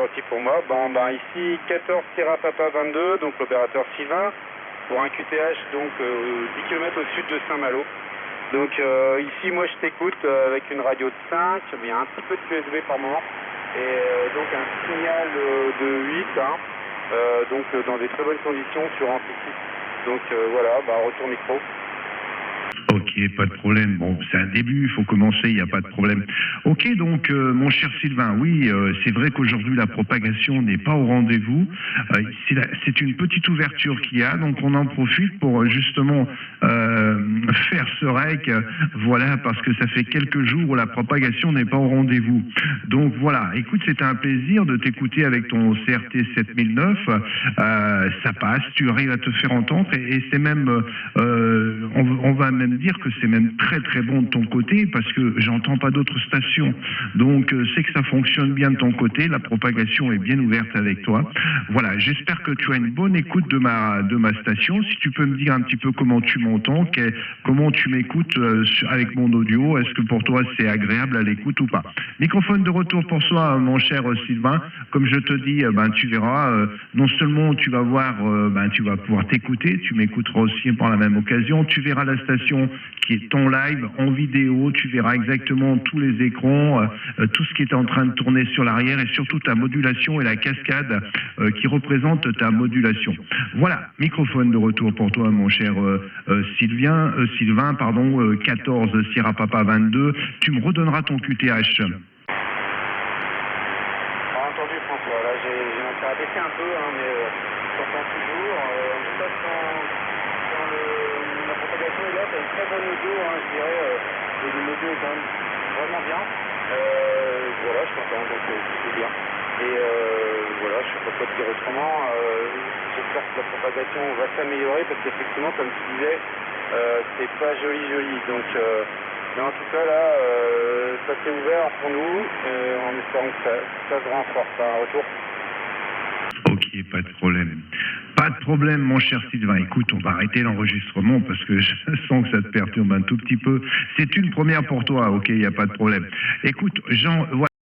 aussi pour moi. Bon, ici 14 Sierra Papa 22, donc l'opérateur Sylvain, pour un QTH, donc 10 km au sud de Saint-Malo. Donc ici, moi, je t'écoute avec une radio de 5, il y a un petit peu de QSB par moment, et donc un signal de 8, donc dans des très bonnes conditions sur Amplitude. Donc voilà, retour micro. Ok, pas de problème. Bon, c'est un début, il faut commencer, il n'y a pas de problème. Ok, donc, mon cher Sylvain, oui, c'est vrai qu'aujourd'hui, la propagation n'est pas au rendez-vous. C'est une petite ouverture qu'il y a, donc on en profite pour justement faire ce rec, voilà, parce que ça fait quelques jours où la propagation n'est pas au rendez-vous. Donc voilà, écoute, c'est un plaisir de t'écouter avec ton CRT 7009. Ça passe, tu arrives à te faire entendre, et c'est même, on va même dire que c'est même très très bon de ton côté, parce que j'entends pas d'autres stations, donc c'est que ça fonctionne bien de ton côté, la propagation est bien ouverte avec toi. Voilà, j'espère que tu as une bonne écoute de ma station. Si tu peux me dire un petit peu comment tu m'entends, comment tu m'écoutes avec mon audio, est-ce que pour toi c'est agréable à l'écoute ou pas? Microphone de retour pour soi, mon cher Sylvain. Comme je te dis, tu verras, non seulement tu vas voir, tu vas pouvoir t'écouter, tu m'écouteras aussi par la même occasion, tu verras la station qui est en live, en vidéo, tu verras exactement tous les écrans, tout ce qui est en train de tourner sur l'arrière, et surtout ta modulation et la cascade qui représente ta modulation. Voilà, microphone de retour pour toi, mon cher Sylvain, 14 Sierra Papa 22, tu me redonneras ton QTH. Entendu François, là j'ai intérêt à baisser un peu, mais je t'entends toujours. En tout cas, quand la propagation est là, tu as une très bonne audio, je dirais. L'audio est quand même vraiment bien. Voilà, je t'entends, donc c'est bien. Et voilà, je ne sais pas quoi te dire autrement. J'espère que la propagation va s'améliorer, parce qu'effectivement, comme tu disais, c'est pas joli. Donc, mais en tout cas, là, ça s'est ouvert pour nous, en espérant que ça se renforce par un retour. Ok, pas de problème. Pas de problème, mon cher Sylvain. Écoute, on va arrêter l'enregistrement parce que je sens que ça te perturbe un tout petit peu. C'est une première pour toi, ok, il n'y a pas de problème. Écoute, Jean, voilà.